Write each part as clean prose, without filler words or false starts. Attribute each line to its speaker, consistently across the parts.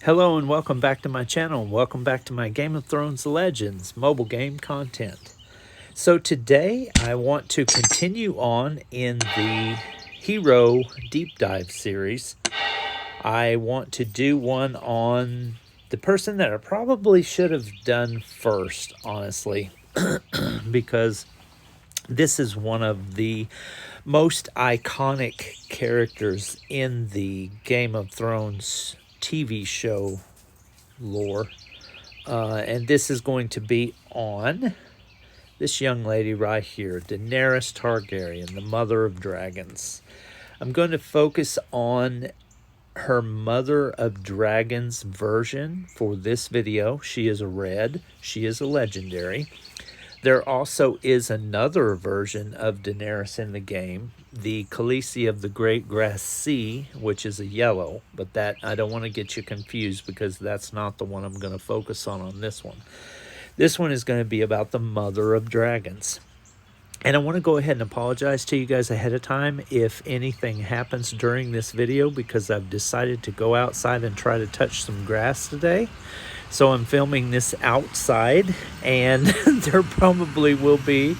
Speaker 1: Hello and welcome back to my channel. Welcome back to my Game of Thrones Legends mobile game content. So today I want to continue on in the Hero Deep Dive series. I want to do one on the person that I probably should have done first, honestly, because this is one of the most iconic characters in the Game of Thrones TV show lore. And this is going to be on this young lady right here, Daenerys Targaryen, the mother of dragons. I'm going to focus on her mother of dragons version for this video. She is a red. She is a legendary. There also is another version of Daenerys in the game, the Khaleesi of the Great Grass Sea, which is a yellow, but that I don't want to get you confused because that's not the one I'm going to focus on this one. This one is going to be about the mother of dragons. And I want to go ahead and apologize to you guys ahead of time if anything happens during this video, because I've decided to go outside and try to touch some grass today. So I'm filming this outside, and there probably will be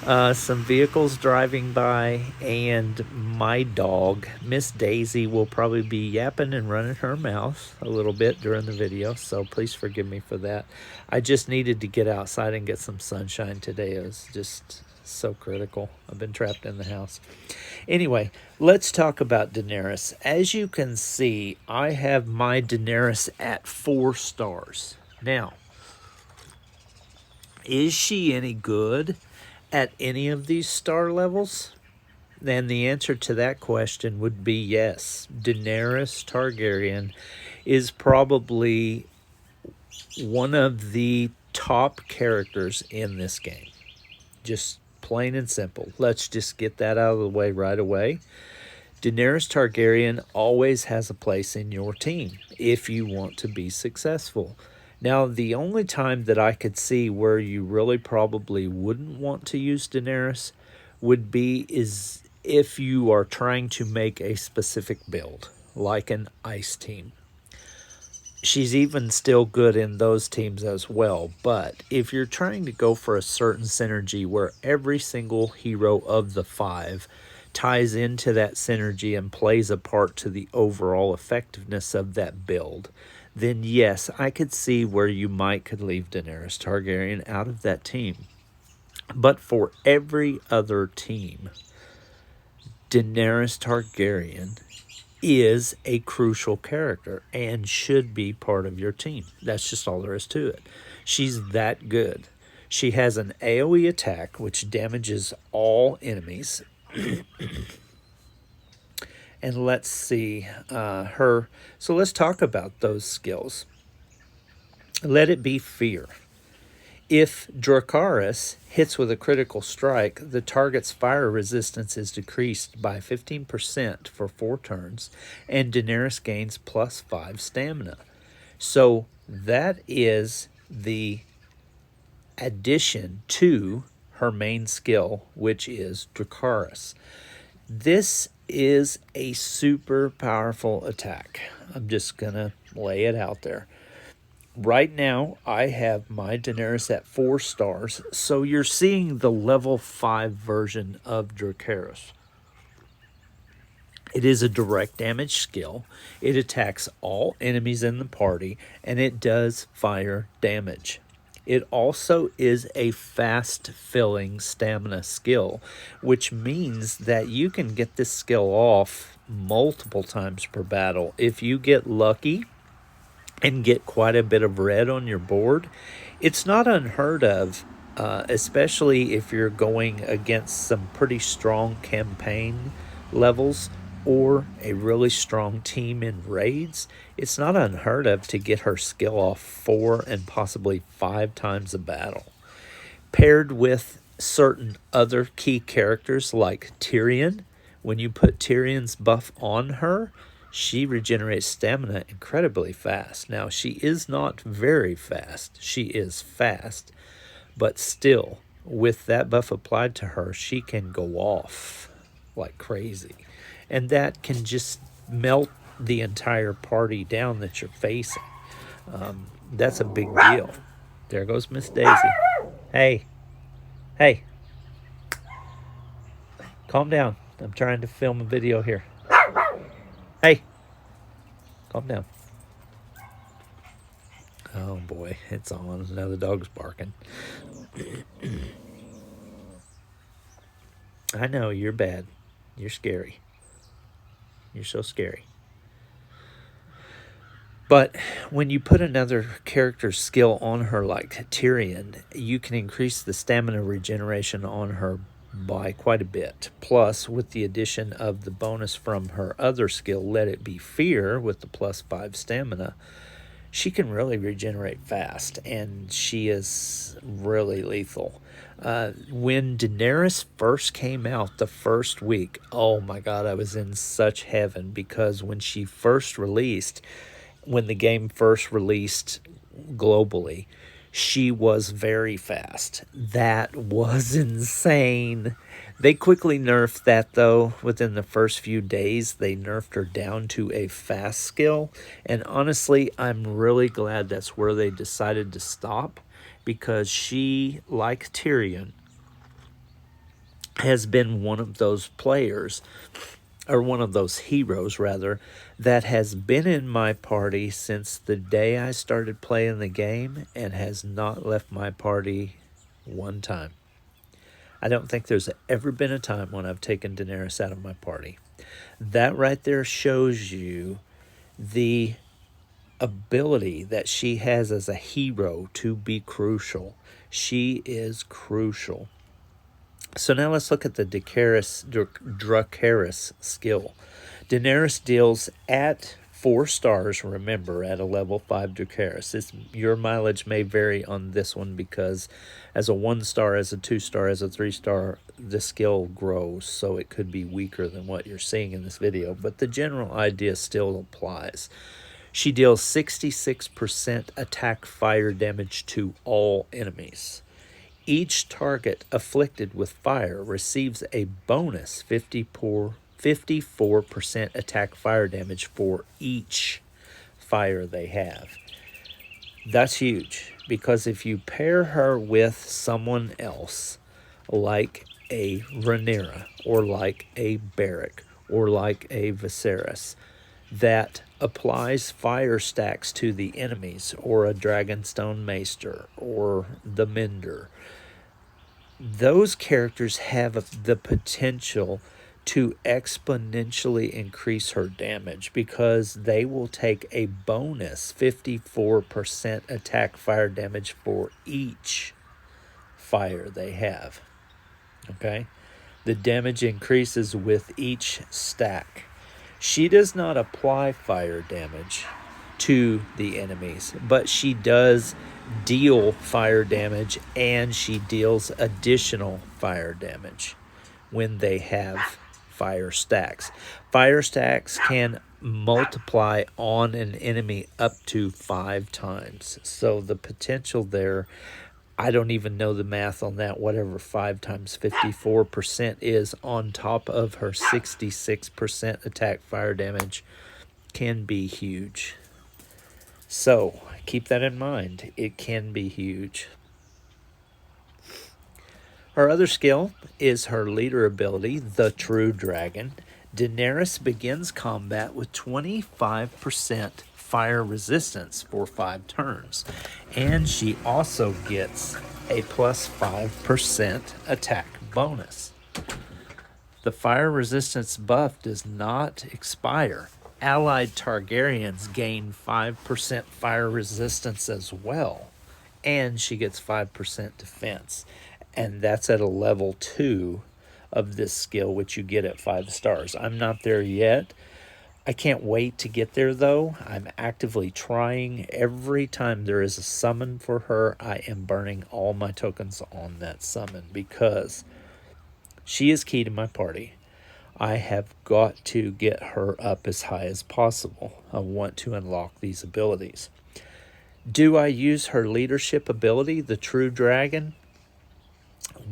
Speaker 1: some vehicles driving by, and my dog, Miss Daisy, will probably be yapping and running her mouth a little bit during the video, so please forgive me for that. I just needed to get outside and get some sunshine today. It was just so critical. I've been trapped in the house. Anyway, let's talk about Daenerys. As you can see, I have my Daenerys at 4 stars. Now, is she any good at any of these star levels? And the answer to that question would be yes. Daenerys Targaryen is probably one of the top characters in this game. Just plain and simple. Let's just get that out of the way right away. Daenerys Targaryen always has a place in your team if you want to be successful. Now, the only time that I could see where you really probably wouldn't want to use Daenerys would be is if you are trying to make a specific build, like an ice team. She's even still good in those teams as well, but if you're trying to go for a certain synergy where every single hero of the 5 ties into that synergy and plays a part to the overall effectiveness of that build, then yes, I could see where you could leave Daenerys Targaryen out of that team. But for every other team, Daenerys Targaryen is a crucial character and should be part of your team. That's just all there is to it. She's that good. She has an AoE attack which damages all enemies. And let's see her. So let's talk about those skills. Let it be fear. If Dracarys hits with a critical strike, the target's fire resistance is decreased by 15% for 4 turns, and Daenerys gains +5 stamina. So that is the addition to her main skill, which is Dracarys. This is a super powerful attack. I'm just going to lay it out there. Right now, I have my Daenerys at 4 stars, so you're seeing the level 5 version of Dracarys. It is a direct damage skill. It attacks all enemies in the party, and it does fire damage. It also is a fast-filling stamina skill, which means that you can get this skill off multiple times per battle. If you get lucky and get quite a bit of red on your board, it's not unheard of, especially if you're going against some pretty strong campaign levels or a really strong team in raids. It's not unheard of to get her skill off 4 and possibly 5 times a battle. Paired with certain other key characters like Tyrion, when you put Tyrion's buff on her, she regenerates stamina incredibly fast. Now, she is not very fast. She is fast. But still, with that buff applied to her, she can go off like crazy. And that can just melt the entire party down that you're facing. That's a big deal. There goes Miss Daisy. Hey, hey, calm down. I'm trying to film a video here. Hey, calm down. Oh boy, it's on. Now the dog's barking. I know, you're bad. You're scary. You're so scary. But when you put another character's skill on her, like Tyrion, you can increase the stamina regeneration on her by quite a bit. Plus, with the addition of the bonus from her other skill, Let It Be Fear, with the +5 stamina, she can really regenerate fast, and she is really lethal. When Daenerys first came out the first week, oh my god, I was in such heaven, because when she first released, when the game first released globally, she was very fast. That was insane. They quickly nerfed that, though. Within the first few days, they nerfed her down to a fast skill. And honestly, I'm really glad that's where they decided to stop, because she, like Tyrion, has been one of those players, or one of those heroes rather, that has been in my party since the day I started playing the game and has not left my party one time. I don't think there's ever been a time when I've taken Daenerys out of my party. That right there shows you the ability that she has as a hero to be crucial. She is crucial. So now let's look at the Dracarys skill. Daenerys deals at 4 stars, remember, at a level 5 Dracarys. Your mileage may vary on this one, because as a 1 star, as a 2 star, as a 3 star, the skill grows, so it could be weaker than what you're seeing in this video, but the general idea still applies. She deals 66% attack fire damage to all enemies. Each target afflicted with fire receives a bonus 54% attack fire damage for each fire they have. That's huge, because if you pair her with someone else, like a Rhaenyra, or like a Beric, or like a Viserys, that applies fire stacks to the enemies, or a Dragonstone Maester, or the Mender, those characters have the potential to exponentially increase her damage, because they will take a bonus 54% attack fire damage for each fire they have. Okay? The damage increases with each stack. She does not apply fire damage to the enemies, but she does deal fire damage, and she deals additional fire damage when they have fire stacks. Fire stacks can multiply on an enemy up to 5 times. So the potential there, I don't even know the math on that. Whatever 5 times 54% is on top of her 66% attack fire damage can be huge. So keep that in mind. It can be huge. Her other skill is her leader ability, the True Dragon. Daenerys begins combat with 25% fire resistance for 5 turns. And she also gets a +5% attack bonus. The fire resistance buff does not expire. Allied Targaryens gain 5% fire resistance as well. And she gets 5% defense. And that's at a level 2 of this skill, which you get at 5 stars. I'm not there yet. I can't wait to get there, though. I'm actively trying. Every time there is a summon for her, I am burning all my tokens on that summon, because she is key to my party. I have got to get her up as high as possible. I want to unlock these abilities. Do I use her leadership ability, the True Dragon?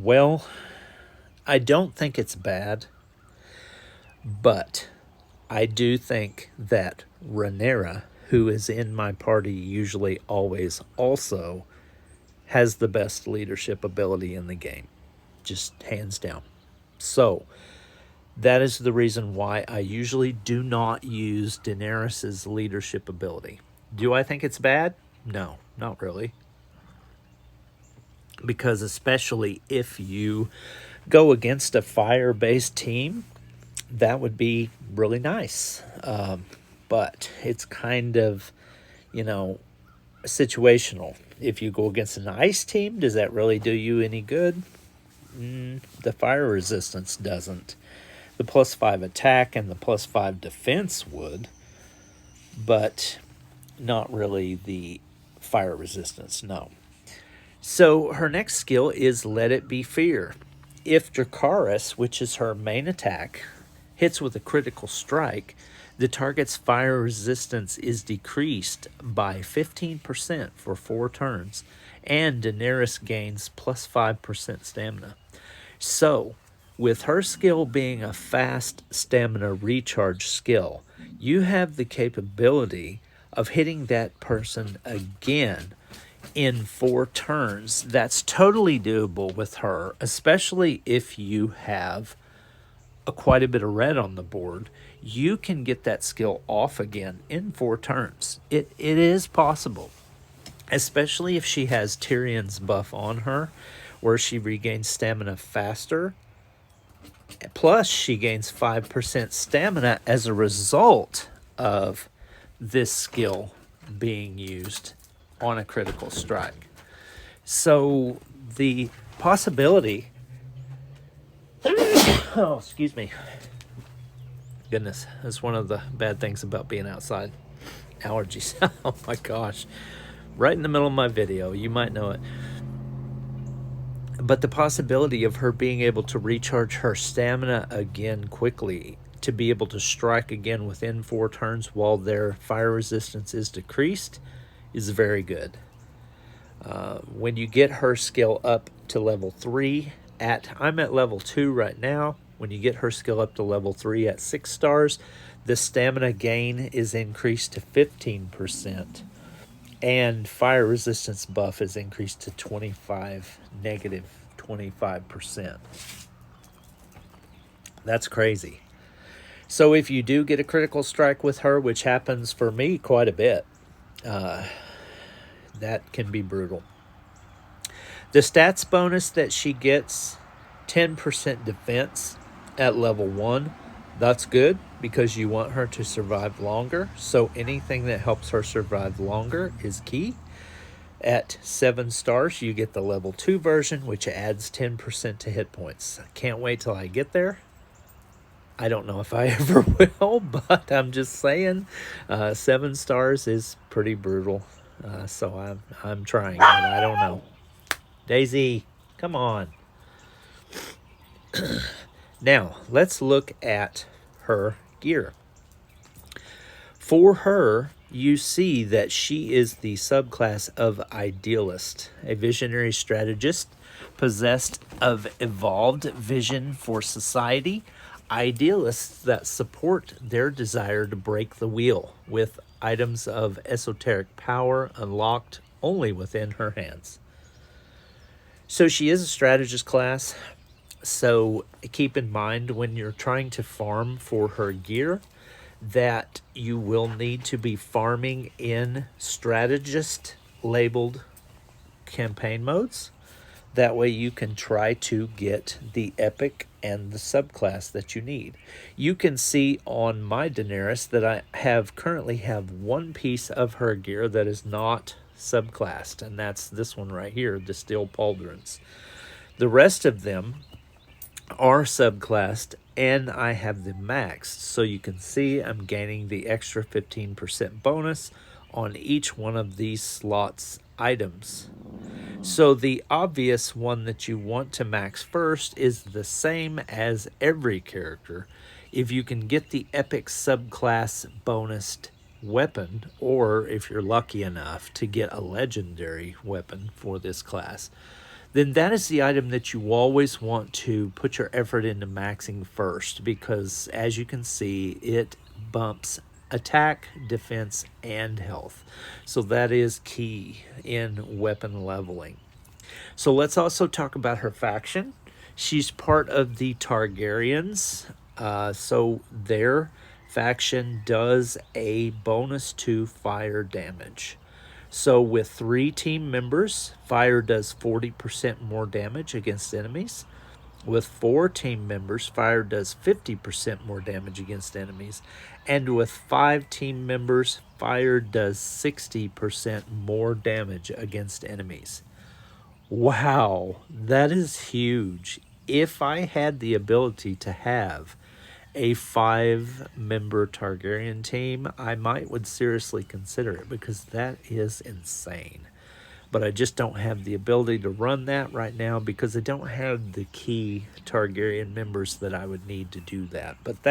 Speaker 1: Well, I don't think it's bad, but I do think that Rhaenyra, who is in my party usually always also, has the best leadership ability in the game. Just hands down. So, that is the reason why I usually do not use Daenerys' leadership ability. Do I think it's bad? No, not really. Because especially if you go against a fire-based team, that would be really nice. But it's kind of, you know, situational. If you go against an ice team, does that really do you any good? The fire resistance doesn't. The +5 attack and the +5 defense would, but not really the fire resistance, no. So her next skill is Let It Be Fear. If Dracarys, which is her main attack, hits with a critical strike, the target's fire resistance is decreased by 15% for 4 turns, and Daenerys gains +5% stamina. So, with her skill being a fast stamina recharge skill, you have the capability of hitting that person again in 4 turns. That's totally doable with her, especially if you have quite a bit of red on the board. You can get that skill off again in 4 turns. It is possible, especially if she has Tyrion's buff on her, where she regains stamina faster. Plus, she gains 5% stamina as a result of this skill being used on a critical strike. So the possibility... Oh, excuse me. Goodness, that's one of the bad things about being outside. Allergies. Oh my gosh. Right in the middle of my video, you might know it. But the possibility of her being able to recharge her stamina again quickly, to be able to strike again within 4 turns while their fire resistance is decreased, is very good. When you get her skill up to level 3, I'm at level 2 right now. When you get her skill up to level 3 at 6 stars, the stamina gain is increased to 15%. And fire resistance buff is increased to negative 25%. That's crazy. So if you do get a critical strike with her, which happens for me quite a bit, that can be brutal. The stats bonus that she gets, 10% defense at level 1, that's good because you want her to survive longer. So anything that helps her survive longer is key. At 7 stars, you get the level 2 version, which adds 10% to hit points. I can't wait till I get there. I don't know if I ever will, but I'm just saying 7 stars is pretty brutal. So I'm trying, but I don't know. Daisy, come on. Now, let's look at her gear. For her, you see that she is the subclass of Idealist, a visionary strategist possessed of evolved vision for society, idealists that support their desire to break the wheel with items of esoteric power unlocked only within her hands. So she is a strategist class, so keep in mind when you're trying to farm for her gear that you will need to be farming in strategist labeled campaign modes. That way you can try to get the epic and the subclass that you need. You can see on my Daenerys that I currently have one piece of her gear that is not subclassed, and that's this one right here, the Steel Pauldrons. The rest of them are subclassed, and I have them maxed. So you can see I'm gaining the extra 15% bonus on each one of these slots items. So the obvious one that you want to max first is the same as every character. If you can get the epic subclass bonused weapon, or if you're lucky enough to get a legendary weapon for this class, then that is the item that you always want to put your effort into maxing first, because as you can see, it bumps attack, defense, and health. So that is key in weapon leveling. So let's also talk about her faction. She's part of the Targaryens. So their faction does a bonus to fire damage. So with 3 team members, fire does 40% more damage against enemies. With 4 team members, fire does 50% more damage against enemies. And with 5 team members, fire does 60% more damage against enemies. Wow, that is huge. If I had the ability to have a 5-member Targaryen team, I would seriously consider it, because that is insane. But I just don't have the ability to run that right now, because I don't have the key Targaryen members that I would need to do that. But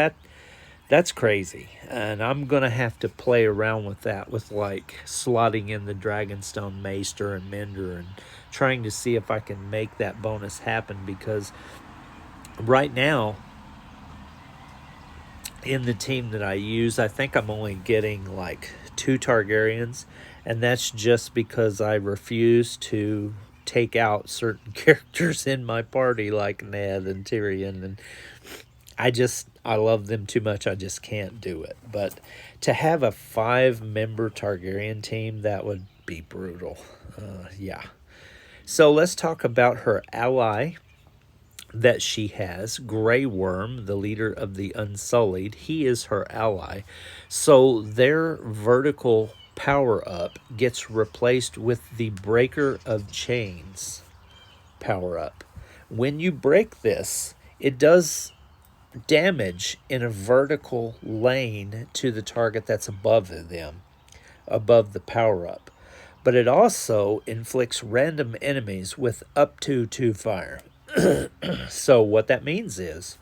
Speaker 1: that's crazy, and I'm gonna have to play around with that, with like slotting in the Dragonstone Maester and Mender and trying to see if I can make that bonus happen, because right now in the team that I use, I think I'm only getting like 2 Targaryens, and that's just because I refuse to take out certain characters in my party like Ned and Tyrion, and I love them too much. I just can't do it. But to have a 5-member Targaryen team, that would be brutal. Yeah. So let's talk about her ally that she has, Grey Worm, the leader of the Unsullied. He is her ally. So their vertical power-up gets replaced with the Breaker of Chains power-up. When you break this, it does damage in a vertical lane to the target that's above them, above the power-up. But it also inflicts random enemies with up to 2 fire. So what that means is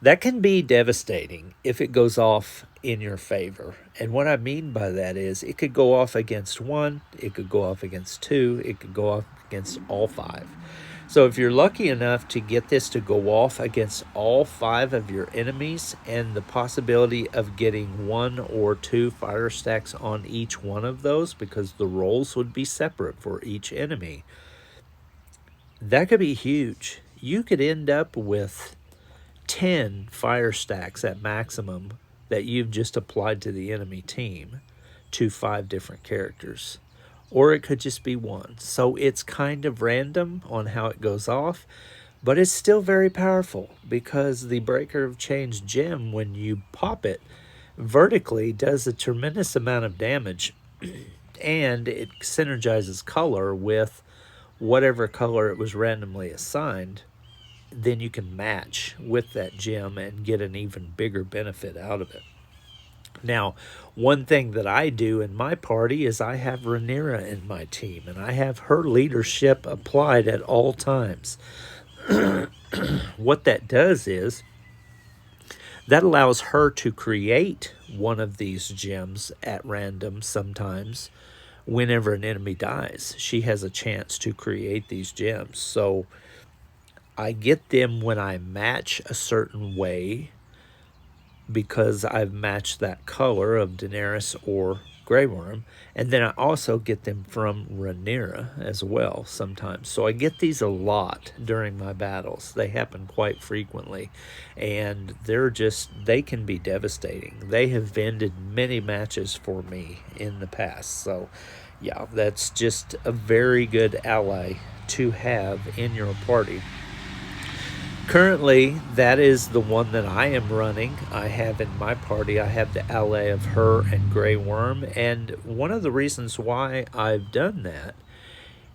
Speaker 1: that can be devastating if it goes off in your favor. And what I mean by that is it could go off against 1, it could go off against 2, it could go off against all 5. So if you're lucky enough to get this to go off against all 5 of your enemies, and the possibility of getting 1 or 2 fire stacks on each one of those, because the rolls would be separate for each enemy, that could be huge. You could end up with 10 fire stacks at maximum that you've just applied to the enemy team to 5 different characters. Or it could just be 1. So it's kind of random on how it goes off, but it's still very powerful, because the Breaker of Chains gem, when you pop it vertically, does a tremendous amount of damage, and it synergizes color with whatever color it was randomly assigned. Then you can match with that gem and get an even bigger benefit out of it. Now, one thing that I do in my party is I have Rhaenyra in my team, and I have her leadership applied at all times. What that does is that allows her to create one of these gems at random sometimes. Whenever an enemy dies, she has a chance to create these gems. So I get them when I match a certain way, because I've matched that color of Daenerys or Grey Worm, and then I also get them from Rhaenyra as well sometimes. So I get these a lot during my battles. They happen quite frequently, and they can be devastating. They have ended many matches for me in the past. So yeah, that's just a very good ally to have in your party. Currently, that is the one that I am running. I have in my party, I have the ally of her and Grey Worm. And one of the reasons why I've done that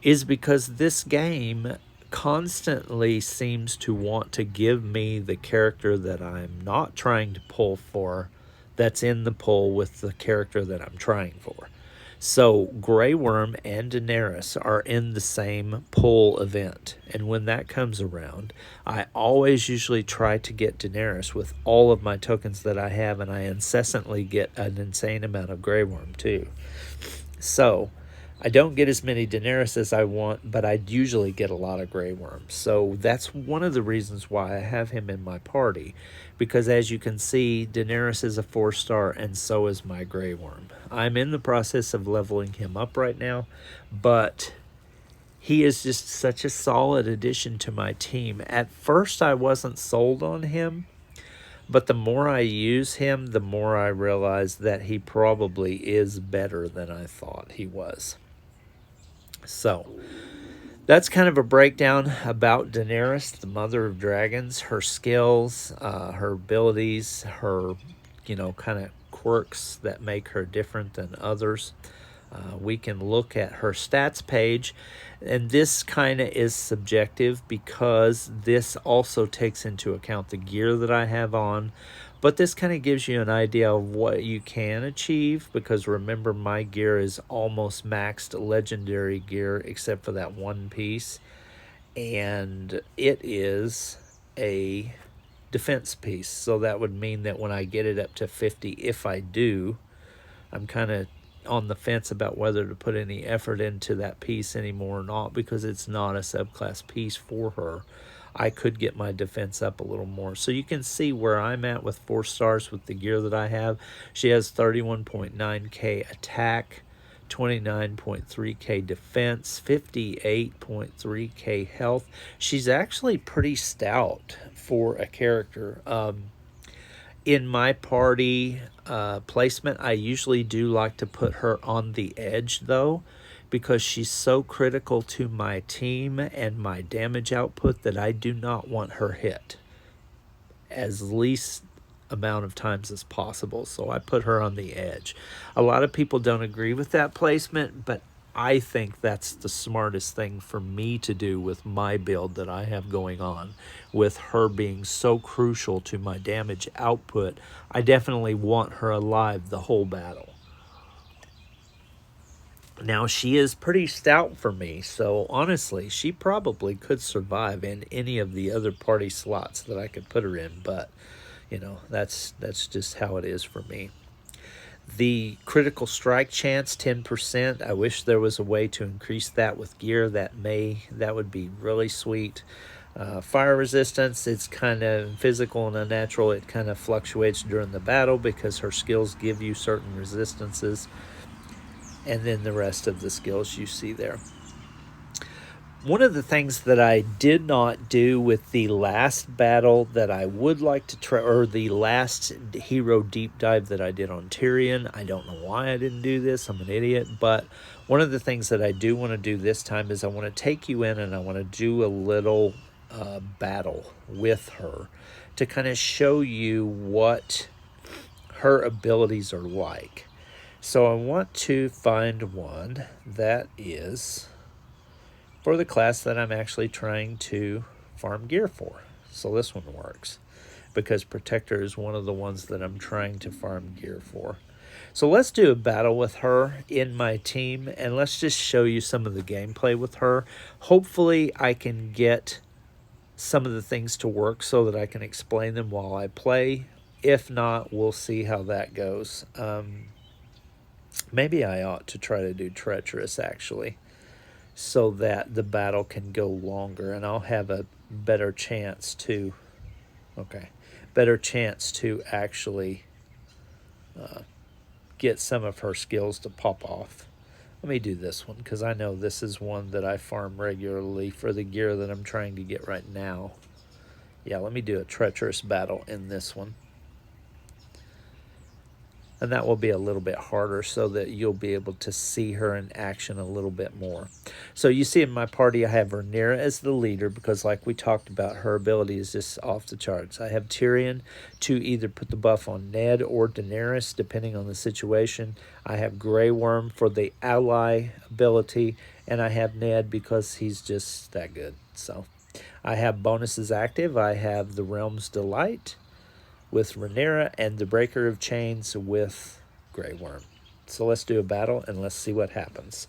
Speaker 1: is because this game constantly seems to want to give me the character that I'm not trying to pull for, that's in the pull with the character that I'm trying for. So Grey Worm and Daenerys are in the same pull event, and when that comes around, I always usually try to get Daenerys with all of my tokens that I have, and I incessantly get an insane amount of Grey Worm too. So I don't get as many Daenerys as I want, but I usually get a lot of Grey Worms. So that's one of the reasons why I have him in my party. Because as you can see, Daenerys is a 4-star and so is my Grey Worm. I'm in the process of leveling him up right now, but he is just such a solid addition to my team. At first I wasn't sold on him, but the more I use him, the more I realize that he probably is better than I thought he was. So that's kind of a breakdown about Daenerys, the mother of dragons, her skills, her abilities, her, kind of quirks that make her different than others. We can look at her stats page, and this kind of is subjective because this also takes into account the gear that I have on. But this kind of gives you an idea of what you can achieve, because remember, my gear is almost maxed legendary gear except for that one piece, and it is a defense piece. So that would mean that when I get it up to 50, if I do, I'm kind of on the fence about whether to put any effort into that piece anymore or not, because it's not a subclass piece for her. I could get my defense up a little more. So you can see where I'm at with 4 stars with the gear that I have. She has 31.9k attack, 29.3k defense, 58.3k health. She's actually pretty stout for a character. In my party placement, I usually do like to put her on the edge, though, because she's so critical to my team and my damage output that I do not want her hit as least amount of times as possible. So I put her on the edge. A lot of people don't agree with that placement, but I think that's the smartest thing for me to do with my build that I have going on. With her being so crucial to my damage output, I definitely want her alive the whole battle. Now, she is pretty stout for me, so honestly, she probably could survive in any of the other party slots that I could put her in, but, that's just how it is for me. The critical strike chance, 10%. I wish there was a way to increase that with gear. That would be really sweet. Fire resistance, it's kind of physical and unnatural. It kind of fluctuates during the battle because her skills give you certain resistances. And then the rest of the skills you see there. One of the things that I did not do with the last battle that I would like to try, or the last hero deep dive that I did on Tyrion, I don't know why I didn't do this, I'm an idiot, but one of the things that I do want to do this time is I want to take you in and I want to do a little battle with her to kind of show you what her abilities are like. So I want to find one that is for the class that I'm actually trying to farm gear for. So this one works because Protector is one of the ones that I'm trying to farm gear for. So let's do a battle with her in my team, and let's just show you some of the gameplay with her. Hopefully I can get some of the things to work so that I can explain them while I play. If not, we'll see how that goes. Maybe I ought to try to do Treacherous, actually, so that the battle can go longer, and I'll have a better chance to, actually get some of her skills to pop off. Let me do this one, because I know this is one that I farm regularly for the gear that I'm trying to get right now. Yeah, let me do a Treacherous battle in this one. And that will be a little bit harder so that you'll be able to see her in action a little bit more. So you see in my party, I have Rhaenyra as the leader because, like we talked about, her ability is just off the charts. I have Tyrion to either put the buff on Ned or Daenerys, depending on the situation. I have Grey Worm for the ally ability, and I have Ned because he's just that good. So I have bonuses active. I have the Realm's Delight with Rhaenyra and the Breaker of Chains with Grey Worm. So let's do a battle and let's see what happens.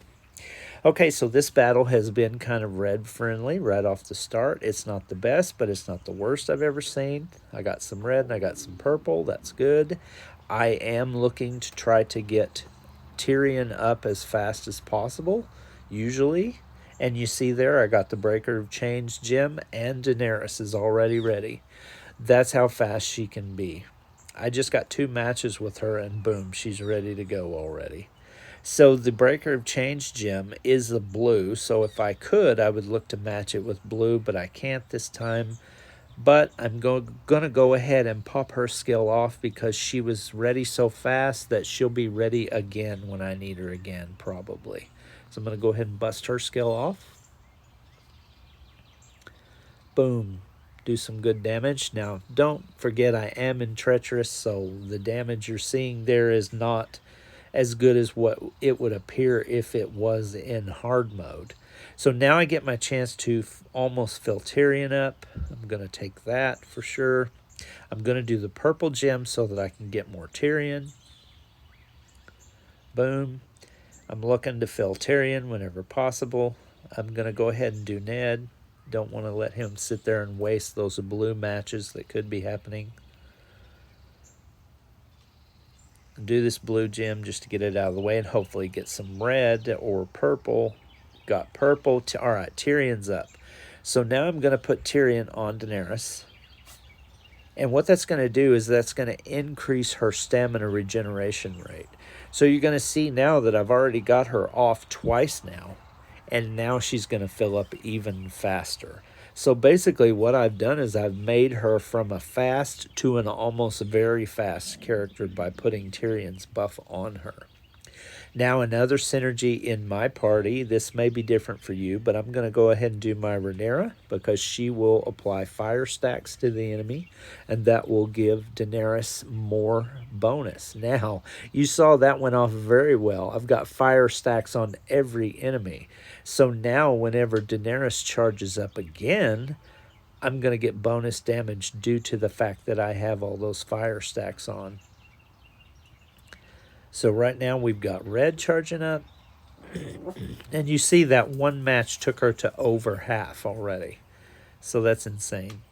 Speaker 1: Okay, so this battle has been kind of red friendly right off the start. It's not the best, but it's not the worst I've ever seen. I got some red and I got some purple. That's good. I am looking to try to get Tyrion up as fast as possible, usually. And you see there, I got the Breaker of Change gem, and Daenerys is already ready. That's how fast she can be. I just got 2 matches with her, and boom, she's ready to go already. So the Breaker of Change gem is the blue, so if I could, I would look to match it with blue, but I can't this time. But I'm going to go ahead and pop her skill off because she was ready so fast that she'll be ready again when I need her again, probably. So I'm going to go ahead and bust her skill off. Boom. Do some good damage. Now, don't forget I am in Treacherous, so the damage you're seeing there is not as good as what it would appear if it was in hard mode. So now I get my chance to almost fill Tyrion up. I'm going to take that for sure. I'm going to do the purple gem so that I can get more Tyrion. Boom. I'm looking to fill Tyrion whenever possible. I'm going to go ahead and do Ned. Don't want to let him sit there and waste those blue matches that could be happening. Do this blue gem just to get it out of the way and hopefully get some red or purple. Got purple. All right, Tyrion's up. So now I'm going to put Tyrion on Daenerys. And what that's going to do is that's going to increase her stamina regeneration rate. So you're going to see now that I've already got her off twice now. And now she's going to fill up even faster. So basically what I've done is I've made her from a fast to an almost very fast character by putting Tyrion's buff on her. Now another synergy in my party, this may be different for you, but I'm going to go ahead and do my Rhaenyra because she will apply fire stacks to the enemy, and that will give Daenerys more bonus. Now, you saw that went off very well. I've got fire stacks on every enemy. So now whenever Daenerys charges up again, I'm going to get bonus damage due to the fact that I have all those fire stacks on. So right now we've got red charging up. And you see that one match took her to over half already. So that's insane.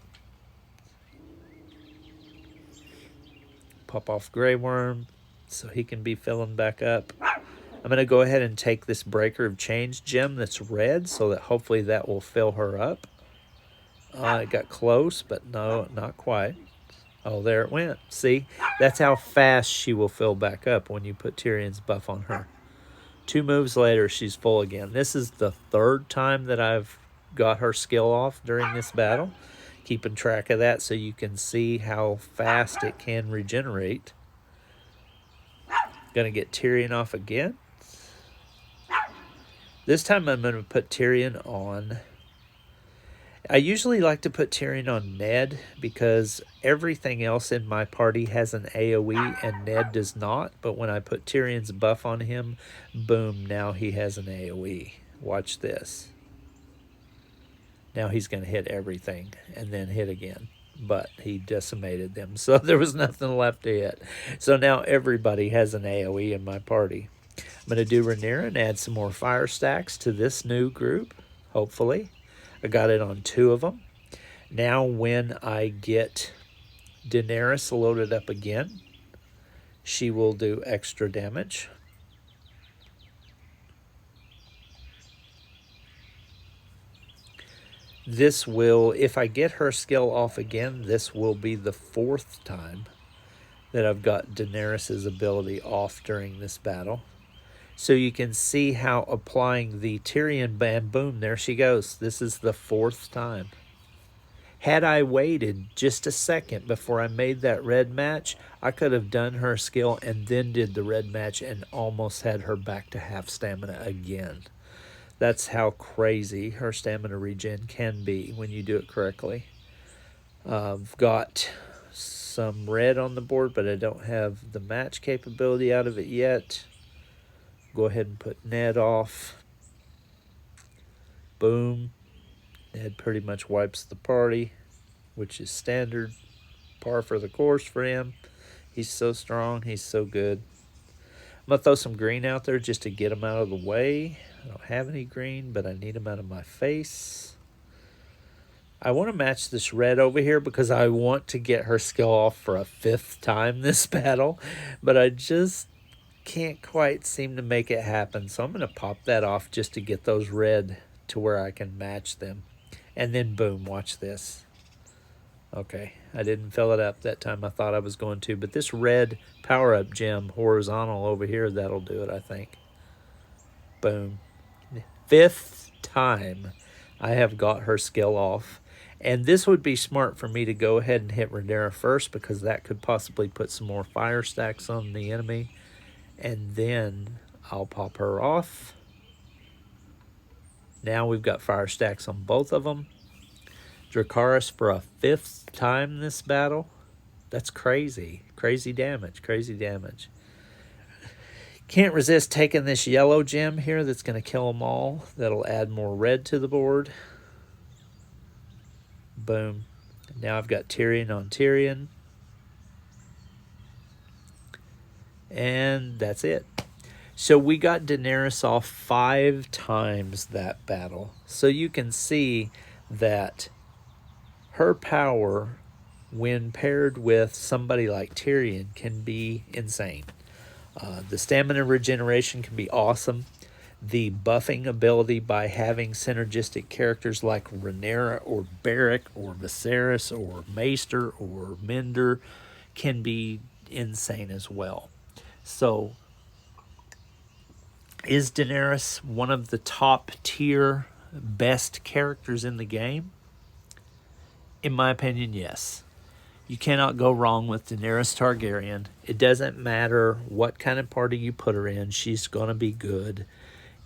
Speaker 1: Pop off Grey Worm so he can be filling back up. I'm going to go ahead and take this Breaker of Change gem that's red so that hopefully that will fill her up. It got close, but no, not quite. Oh, there it went. See, that's how fast she will fill back up when you put Tyrion's buff on her. 2 moves later, she's full again. This is the 3rd time that I've got her skill off during this battle. Keeping track of that so you can see how fast it can regenerate. Gonna get Tyrion off again. This time I'm going to put Tyrion on. I usually like to put Tyrion on Ned because everything else in my party has an AoE and Ned does not. But when I put Tyrion's buff on him, boom, now he has an AoE. Watch this. Now he's going to hit everything and then hit again. But he decimated them, so there was nothing left to hit. So now everybody has an AoE in my party. I'm going to do Rhaenyra and add some more fire stacks to this new group, hopefully. I got it on 2 of them. Now when I get Daenerys loaded up again, she will do extra damage. This will, if I get her skill off again, this will be the 4th time that I've got Daenerys' ability off during this battle. So you can see how applying the Tyrion bam, boom, there she goes. This is the 4th time. Had I waited just a second before I made that red match, I could have done her skill and then did the red match and almost had her back to half stamina again. That's how crazy her stamina regen can be when you do it correctly. I've got some red on the board, but I don't have the match capability out of it yet. Go ahead and put Ned off. Boom. Ned pretty much wipes the party, which is standard. Par for the course for him. He's so strong. He's so good. I'm going to throw some green out there just to get him out of the way. I don't have any green, but I need him out of my face. I want to match this red over here because I want to get her skill off for a 5th time this battle. But I just can't quite seem to make it happen. So I'm going to pop that off just to get those red to where I can match them. And then boom, watch this. Okay, I didn't fill it up that time I thought I was going to. But this red power-up gem horizontal over here, that'll do it, I think. Boom. 5th time I have got her skill off. And this would be smart for me to go ahead and hit Rhaenyra first, because that could possibly put some more fire stacks on the enemy. And then I'll pop her off. Now we've got fire stacks on both of them. Dracarys for a 5th time this battle. That's crazy. Crazy damage. Crazy damage. Can't resist taking this yellow gem here that's going to kill them all. That'll add more red to the board. Boom. Now I've got Tyrion on Tyrion. And that's it. So we got Daenerys off 5 times that battle. So you can see that her power, when paired with somebody like Tyrion, can be insane. The stamina regeneration can be awesome. The buffing ability by having synergistic characters like Rhaenyra or Beric or Viserys or Maester or Mender can be insane as well. So, is Daenerys one of the top tier best characters in the game? In my opinion, yes. You cannot go wrong with Daenerys Targaryen. It doesn't matter what kind of party you put her in, she's going to be good.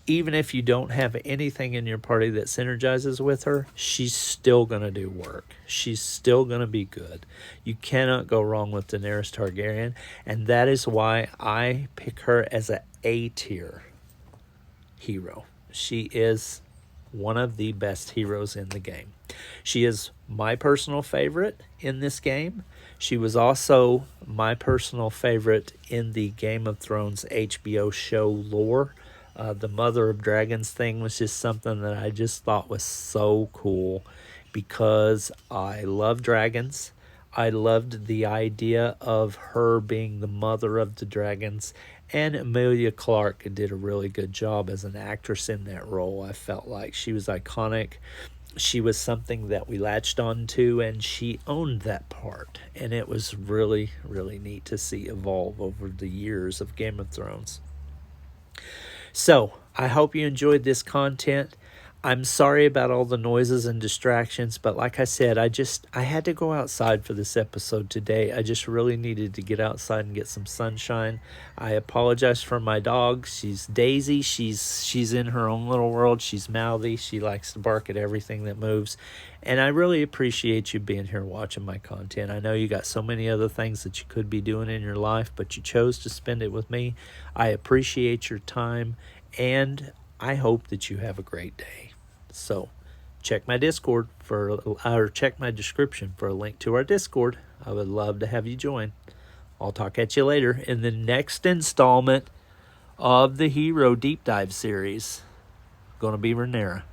Speaker 1: Even if you don't have anything in your party that synergizes with her, she's still going to do work. She's still going to be good. You cannot go wrong with Daenerys Targaryen, and that is why I pick her as an A-tier hero. She is one of the best heroes in the game. She is my personal favorite in this game. She was also my personal favorite in the Game of Thrones HBO show lore. The Mother of Dragons thing was just something that I just thought was so cool, because I love dragons. I loved the idea of her being the mother of the dragons, and Emilia Clarke did a really good job as an actress in that role. I felt like she was iconic. She was something that we latched on to, and she owned that part. And it was really, really neat to see evolve over the years of Game of Thrones. So, I hope you enjoyed this content. I'm sorry about all the noises and distractions, but like I said, I had to go outside for this episode today. I just really needed to get outside and get some sunshine. I apologize for my dog. She's Daisy. She's in her own little world. She's mouthy. She likes to bark at everything that moves. And I really appreciate you being here watching my content. I know you got so many other things that you could be doing in your life, but you chose to spend it with me. I appreciate your time, and I hope that you have a great day. So, check my Discord or check my description for a link to our Discord. I would love to have you join. I'll talk at you later in the next installment of the Hero Deep Dive series. Gonna be Rhaenyra.